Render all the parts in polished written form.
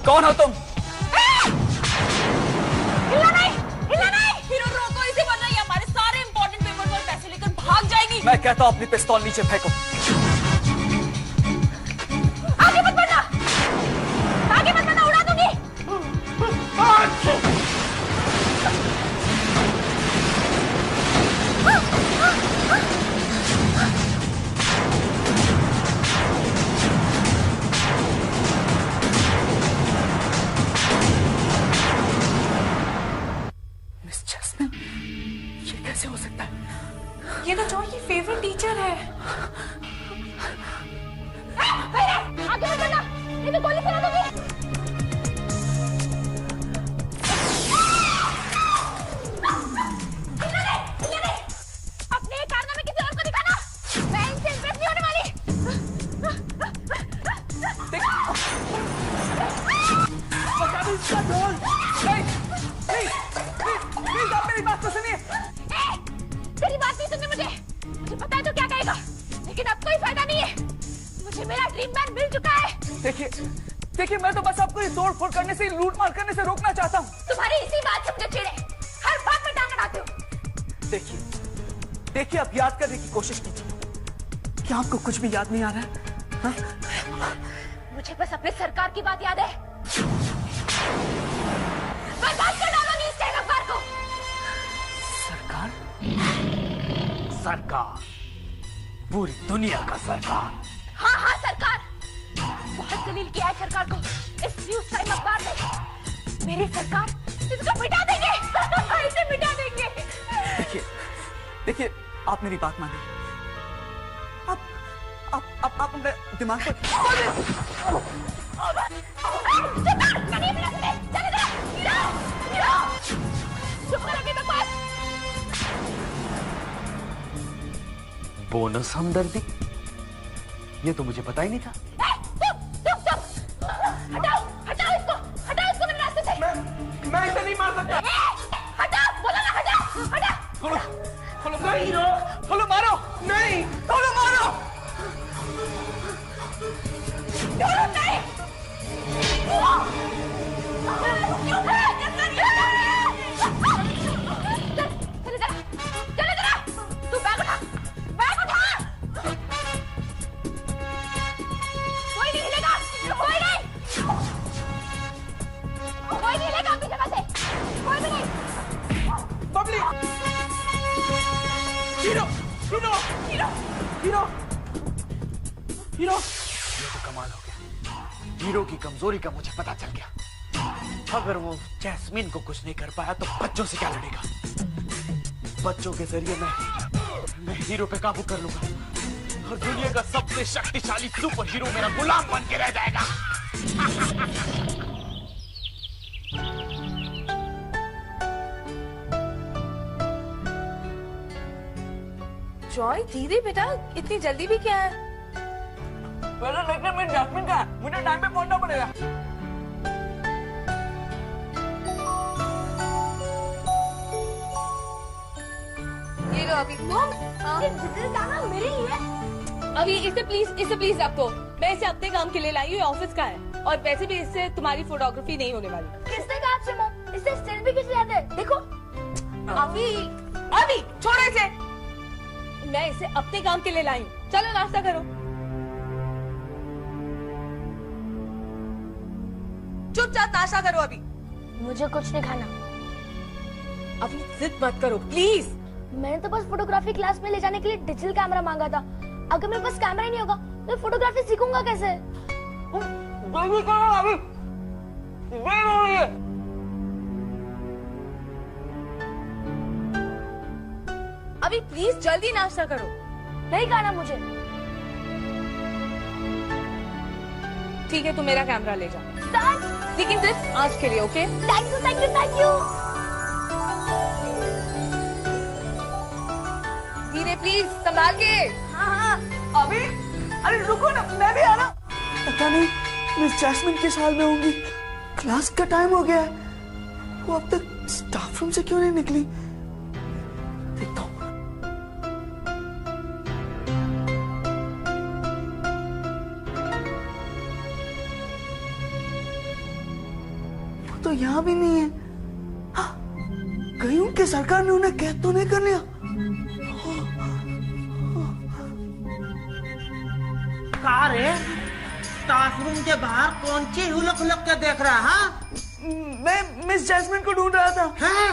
कौन हो तुम? हिलना नहीं, हिलना नहीं। हीरो रोको इसे वरना ये हमारे सारे इंपॉर्टेंट पेपर्स और पैसे लेकर भाग जाएगी। मैं कहता हूं अपनी पिस्तौल नीचे फेंको। आगे मत बढ़ना, आगे मत बढ़ना, उड़ा दूंगी। मिस जैस्मिन, ये कैसे हो सकता है? ये तो जॉय की फेवरेट टीचर है। आगे मत बढ़ना, नहीं तो गोली चला दूंगी। अपने कारनामे किसी और को दिखाना, मैं इनसे इंप्रेस नहीं होने वाली। बचा दो इसका ढोल। प्लीज आप मेरी बात तो सुनिए। तेरी बात नहीं सुननी मुझे पता है तो क्या कहेगा, लेकिन अब कोई फायदा नहीं है। मुझे मेरा ड्रीम मैन मिल चुका है। देखिए मैं तो बस आपको ये तोड़ फोड़ करने से, लूट मार करने से रोकना चाहता हूँ। तुम्हारी इसी बात से मुझे चिढ़ है, हर बात में टांग अड़ाते हो। देखिए आप याद करने की कोशिश कीजिए। क्या आपको कुछ भी याद नहीं आ रहा है? हाँ? मुझे बस अपने सरकार की बात याद है। बर्बाद कर डालोगी इस अखबार को। सरकार, पूरी दुनिया का सरकार। हाँ सरकार, बहुत दलील किया है सरकार को इस न्यूज़ टाइम अखबार में। मेरी सरकार इसको मिटा देंगे। इसे मिटा देंगे। देखिए आप मेरी बात मानिए। आप अपने दिमाग को बोनस हमदर्दी, ये तो मुझे पता ही नहीं था। हटाओ इसको मेरे रास्ते से। मैं इसे नहीं मार सकता। हटाओ, बोला ना हटा। खोलो मारो। नहीं, खोलो मारो। नहीं। चले जरा, तू बैग उठा। कोई नहीं हिलेगा, कोई नहीं हिलेगा अपनी जगह से, कोई भी नहीं। बबली, हीरो। ये तो कमाल हो गया। हीरो की कमजोरी का मुझे पता चल गया। अगर वो जैस्मिन को कुछ नहीं कर पाया तो बच्चों से क्या लड़ेगा? बच्चों के जरिए मैं हीरो पे काबू कर लूंगा और दुनिया का सबसे शक्तिशाली सुपर हीरो मेरा गुलाम बन के रह जाएगा। जॉय दीदी बेटा, इतनी जल्दी भी क्या है? पहले देखने में जैस्मिन का है, मुझे टाइम पे पहुंचना पड़ेगा। ये लो अभी। ये गाना मेरे ही है। अभी इसे प्लीज रख दो। मैं इसे अपने काम के लिए लाई हूँ, ऑफिस का है और वैसे भी इससे तुम्हारी फोटोग्राफी नहीं होने वाली। किसने कहा आपसे मॉम? इससे स्टिल भी किसी याद है, देखो। अभी छोड़ो इसे। मैं इसे अपने काम के लिए लाई हूँ। चलो नाश्ता करो। चुपचाप नाश्ता करो अभी। मुझे कुछ नहीं खाना। अभी जिद मत करो प्लीज। मैंने तो बस फोटोग्राफी क्लास में ले जाने के लिए डिजिटल कैमरा मांगा था। अगर मेरे पास कैमरा ही नहीं होगा तो फोटोग्राफी सीखूंगा कैसे? जल्दी करो अभी, देर हो रही है। अभी प्लीज जल्दी नाश्ता करो। नहीं खाना मुझे। ठीक है, तू मेरा कैमरा ले जा, सर। लेकिन सिर्फ आज के लिए, ओके? Thank you. धीरे प्लीज, संभाल के। हाँ। अभी अरे रुको ना, मैं भी आ रहा। पता नहीं मिस जैस्मिन किस हाल में होंगी। क्लास का टाइम हो गया है, वो अब तक स्टाफ रूम से क्यों नहीं निकली? देखता हूँ। तो यहाँ भी नहीं है। हाँ, कहीं उनके सरकार ने उन्हें कैद तो नहीं कर लिया? कहा रे स्टाफ रूम के बाहर कौन सी हुलक हुलक के देख रहा है? हाँ? मैं मिस जैस्मिन को ढूंढ रहा था। हाँ?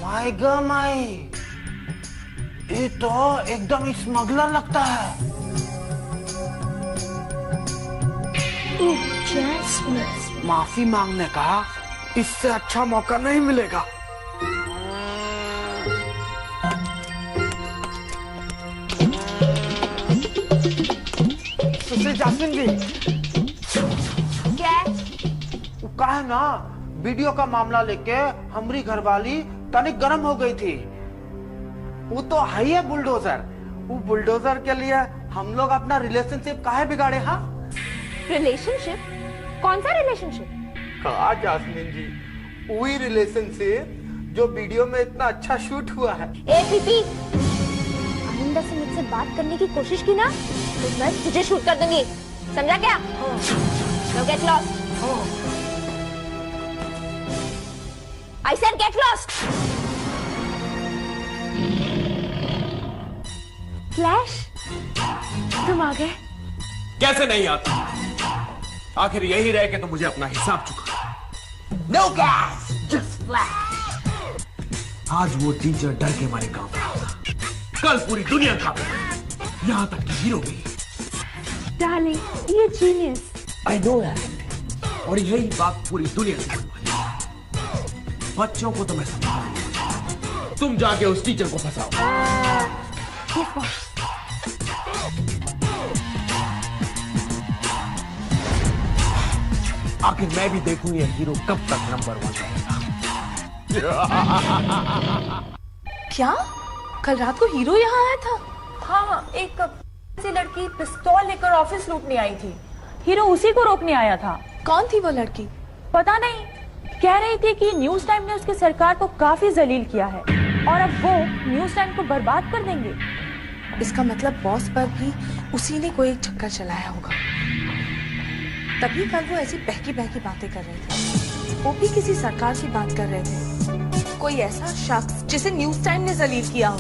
माय गॉड माय, ये तो एकदम स्मगलर लगता है। माफी मांगने का इससे अच्छा मौका नहीं मिलेगा। सुश्री जास्मिन जी, क्या? कहा है ना, वीडियो का मामला लेके हमारी घरवाली तनिक गर्म हो गई थी। वो तो है ही बुलडोजर। वो बुलडोजर के लिए हम लोग अपना रिलेशनशिप काहे बिगाड़े? हाँ, रिलेशनशिप? कौन सा रिलेशनशिप? कहा जास्मिन जी, वही रिलेशनशिप जो वीडियो में इतना अच्छा शूट हुआ है। ए पीपी, आइंदा से मुझसे बात करने की कोशिश की ना तो मैं तुझे शूट कर दूंगी, समझा क्या? Now get lost. I said get lost. Flash, तुम आ गए? कैसे नहीं आता? आखिर यही रह के तो मुझे अपना हिसाब चुका। No gas, just flash. आज वो टीचर डर के मारे कांप रहा था, कल पूरी दुनिया कांप रही, यहां तक कि हीरो भी। डार्लिंग, ये जीनियस। आई नो दैट, और यही बात पूरी दुनिया से बनवाई। बच्चों को तो मैं समझाऊंगा, तुम जाके उस टीचर को फंसाओ। Yes, boss. आखिर मैं भी देखूं ये हीरो कब तक नंबर 1 रहेगा। क्या कल रात को हीरो यहाँ आया था? हाँ, एक सी लड़की पिस्तौल लेकर ऑफिस लूटने आई थी, हीरो उसी को रोकने आया था। कौन थी वो लड़की? पता नहीं, कह रही थी कि न्यूज टाइम ने उसके सरकार को काफी जलील किया है और अब वो न्यूज टाइम को बर्बाद कर देंगे। इसका मतलब बॉस पर भी उसी ने कोई चक्कर चलाया होगा, तभी कल वो ऐसी बहकी बहकी बातें कर रहे थे। वो भी किसी सरकार की बात कर रहे थे, कोई ऐसा शख्स जिसे न्यूज टाइम ने जलील किया हो।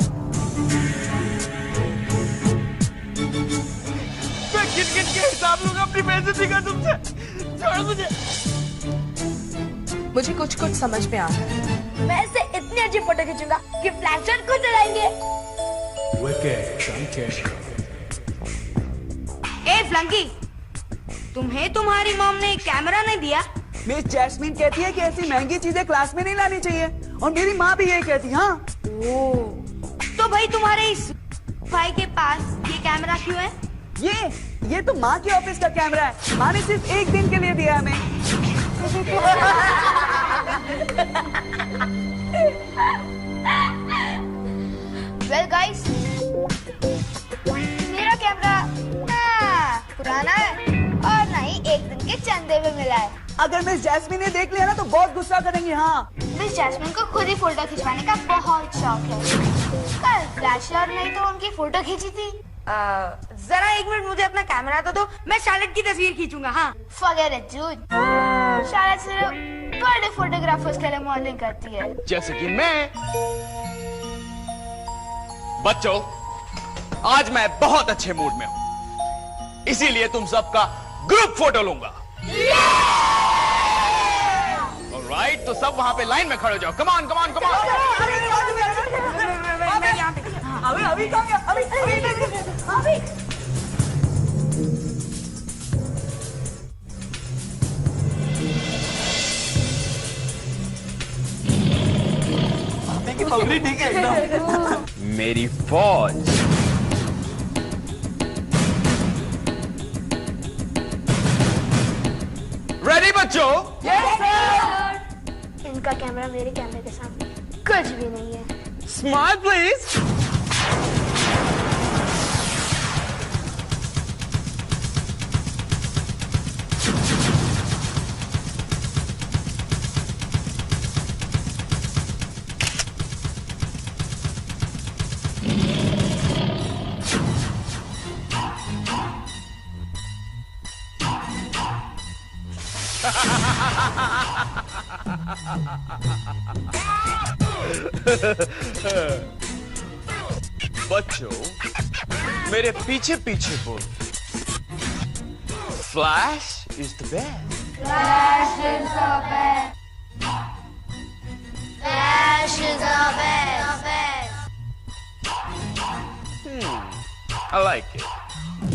मैं किन-किन के हिसाब लूंगा अपनी बेइज्जती का तुमसे। छोड़ मुझे। मुझे कुछ कुछ समझ में आ रहा है। मैं इससे इतनी अच्छी फोटो खींचूंगा कि फ्लैशर को चलाएंगे। ए फ्लंकी, तुम्हें तुम्हारी मॉम ने कैमरा नहीं दिया? मिस जैस्मिन कहती है कि ऐसी महंगी चीजें क्लास में नहीं लानी चाहिए, और मेरी माँ भी यही कहती। हाँ, तो भाई तुम्हारे इस भाई के पास ये कैमरा क्यों है? ये तो माँ के ऑफिस का कैमरा है। माँ ने सिर्फ एक दिन के लिए दिया हमें। Well guys, मेरा कैमरा पुराना है और ना ही एक दिन के चंदे में मिला है। अगर मिस जैस्मिन ने देख लिया ना तो बहुत गुस्सा करेंगी। हाँ, मिस जैस्मिन को खुद ही फोटो खिंचवाने का बहुत शौक है। कल फ्लैशर नहीं तो उनकी फोटो खींची थी। जरा एक मिनट मुझे अपना कैमरा तो दो, मैं शार्लेट की तस्वीर खींचूंगा। हाँ, Forget it, dude. शायद सिर्फ बड़े फोटोग्राफर्स के लिए मॉडलिंग करती है। जैसे कि मैं। बच्चों, आज मैं बहुत अच्छे मूड में हूं, इसीलिए तुम सबका ग्रुप फोटो लूंगा। ऑलराइट, तो सब वहां पे लाइन में खड़े हो जाओ। Come on, come on, come on. अभी कहाँ गया? अभी पगड़ी ठीक है एकदम। मेरी फौज। रेडी बच्चों? Yes, sir. इनका कैमरा मेरे कैमरे के सामने कुछ भी नहीं है। Smile please. बच्चों, मेरे पीछे पीछे बोल। Flash is the best. Flash is the best. Flash is the best. I like it.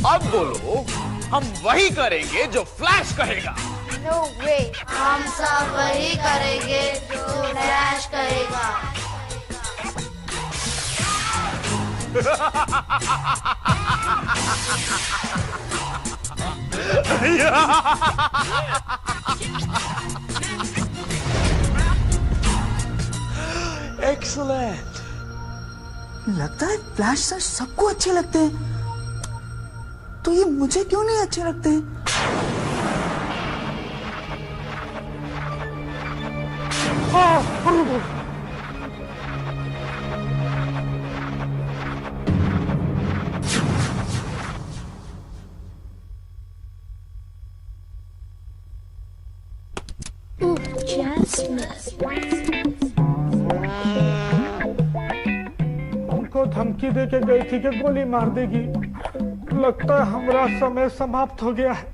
अब बोलो, हम वही करेंगे जो फ्लैश कहेगा। No way. हम सब वही करेंगे जो फ्लैश कहेगा। Excellent. लगता है फ्लैश सर सबको अच्छे लगते हैं, तो ये मुझे क्यों नहीं अच्छे लगते? उनको धमकी दे के गई थी कि गोली मार देगी। लगता है हमारा समय समाप्त हो गया है।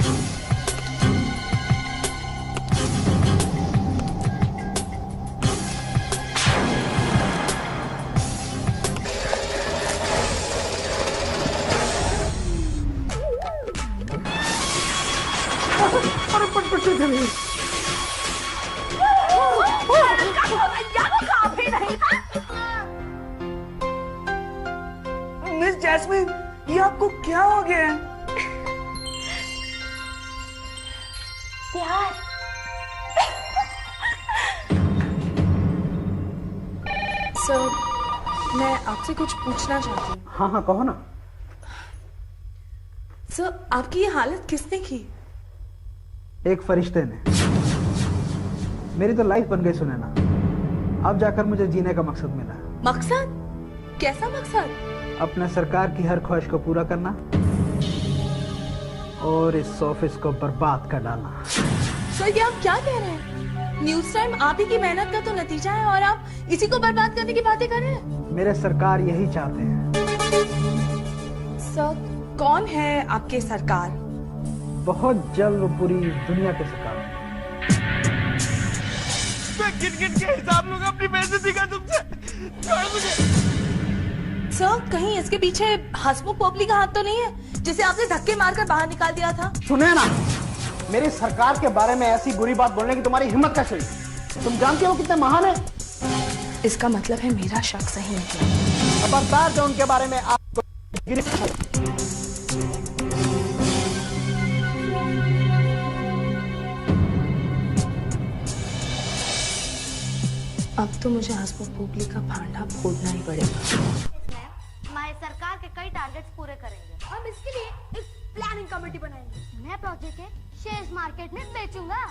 अरे पटपटी चली। मिस जैस्मिन, ये आपको क्या हो गया है? प्यार। सर, मैं आपसे कुछ पूछना चाहती हूँ। हाँ हाँ कहो ना। सर, आपकी ये हालत किसने की? एक फरिश्ते ने। मेरी तो लाइफ बन गई सुनैना। अब जाकर मुझे जीने का मकसद मिला। मकसद? कैसा मकसद? अपने सरकार की हर ख्वाहिश को पूरा करना और इस ऑफिस को बर्बाद कर डालना। सर, ये आप क्या कह रहे हैं? न्यूज टाइम आप ही की मेहनत का तो नतीजा है और आप इसी को बर्बाद करने की बातें कर रहे हैं। मेरे सरकार यही चाहते हैं। सर, कौन है आपके सरकार? बहुत जल्द वो पूरी दुनिया के सरकार। मैं गिन-गिन के हिसाब लूंगा अपनी बेइज्जती का तुमसे। छोड़ मुझे। सर, कहीं इसके पीछे हसमुख पोपली का हाथ तो नहीं है, जिसे आपने धक्के मारकर बाहर निकाल दिया था? सुने ना, मेरी सरकार के बारे में ऐसी बुरी बात बोलने की तुम्हारी हिम्मत कैसे हुई? तुम जानते हो कितने महान है? इसका मतलब है मेरा शक सही निकला। खबरदार जो उनके बारे में आपको अब तो मुझे हसमुख पोपली का भांडा फोड़ना ही पड़ेगा। हमारे सरकार के कई टारगेट्स पूरे करेंगे। हम इसके लिए एक प्लानिंग कमेटी बनाएंगे। मैं प्रोजेक्ट के शेयर्स मार्केट में बेचूंगा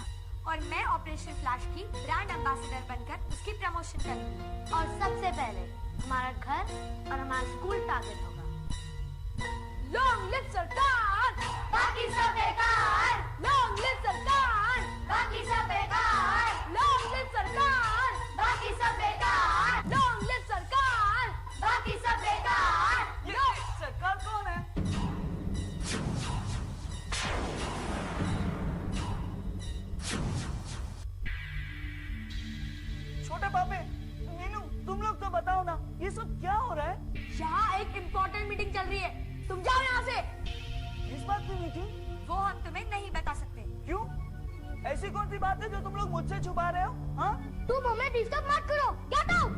और मैं ऑपरेशन फ्लैश की ब्रांड एम्बेसडर बनकर उसकी प्रमोशन करूंगी। और सबसे पहले हमारा घर और हमारा स्कूल टारगेट होगा। लॉन्ग लिव सरकार, बाकी सब बेकार। लॉन्ग लिव सरकार, बाकी सब बेकार। लॉन्ग लिव सरकार, बाकी सब बेकार। लॉन्ग लिव सरकार, बाकी सब बेकार। ये सरकार कौन है? छोटे पापे, मीनू, तुम लोग तो बताओ ना, ये सब क्या हो रहा है? यहाँ एक इम्पोर्टेंट मीटिंग चल रही है, तुम जाओ यहाँ से। इस बात की मीटिंग? वो हम तुम्हें नहीं बता सकते। क्यों? ऐसी कौन सी बात है जो तुम लोग मुझसे छुपा रहे हो? हाँ? तुम हमें डिस्टर्ब मत करो। Get out.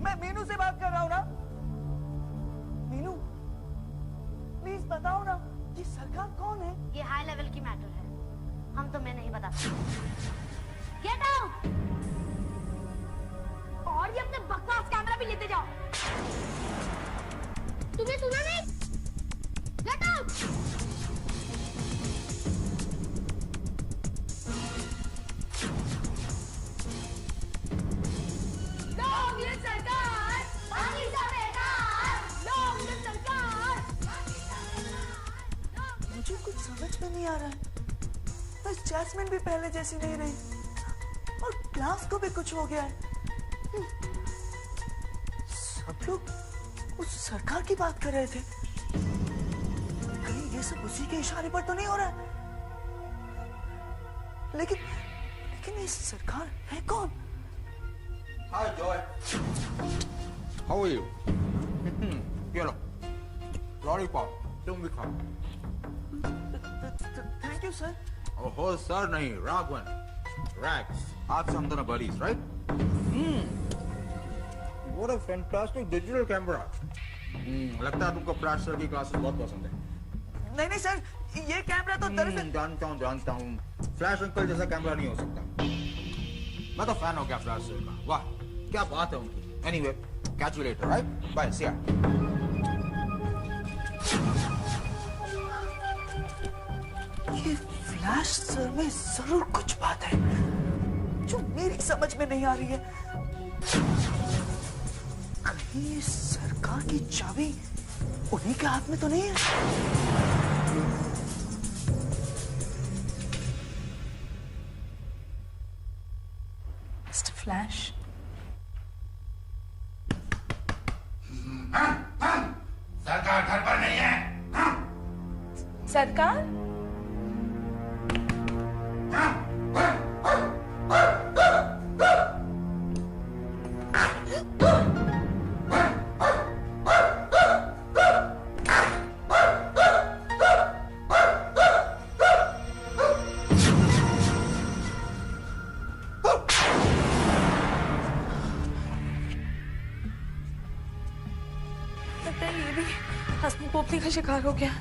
मैं मीनू से बात कर रहा हूँ ना। मीनू, प्लीज बताओ ना, ये सरकार कौन है? ये हाई लेवल की मैटर है, हम तुम्हें नहीं बता सकते। Get out. और ये अपने बकवास कैमरा भी लेते जाओ। तुम्हें सुना नहीं? Get out. लॉन्ग लिव सरकार, बाकी सब बेकार। लॉन्ग लिव सरकार, बाकी सब बेकार। मुझे कुछ समझ में नहीं आ रहा है। बस जैस्मिन भी पहले जैसी नहीं रही और क्लास को भी कुछ हो गया है। सब लोग उस सरकार की बात कर रहे थे। कहीं ये सब उसी के इशारे पर तो नहीं हो रहा है? लेकिन ये सरकार है कौन? Hi, Joy. How are you? Here, lollipop. तुम भी खाओ. Thank you sir. ओहो सर नहीं, राघवन. Rags. आज से हम दोनों buddies, right? What a fantastic digital camera. लगता है तुमको फ्लैश सर की क्लासेस बहुत पसंद है. नहीं सर, ये कैमरा तो दरअसल जानता हूँ. फ्लैश अंकल जैसा कैमरा नहीं हो सकता. मैं तो फैन हो गया फ्लैश सर का. वाह, क्या बात है उनकी. Anyway, catch you later, right? Bye, see ya. ये फ्लैश सर में जरूर कुछ बात है जो मेरी समझ में नहीं आ रही है. कहीं सरकार की चाबी उन्हीं के हाथ में तो नहीं है? मिस्टर फ्लैश, सरकार घर पर नहीं है. सरकार? ये भी हसमुख पोपली का शिकार हो गया.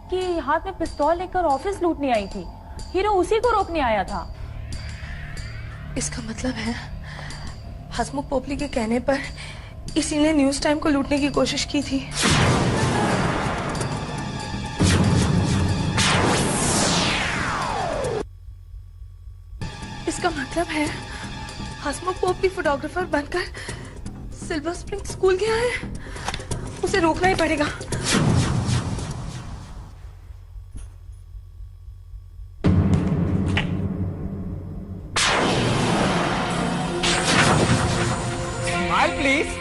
कि हाथ में पिस्तौल लेकर ऑफिस लूटने आई थी. हीरो उसी को रोकने आया था. इसका मतलब है हसमुख पोपली के कहने पर इसी ने न्यूज टाइम को लूटने की कोशिश की थी. इसका मतलब है हसमुख पोपली फोटोग्राफर बनकर सिल्वर स्प्रिंग स्कूल गया है. उसे रोकना ही पड़ेगा. Smile, please.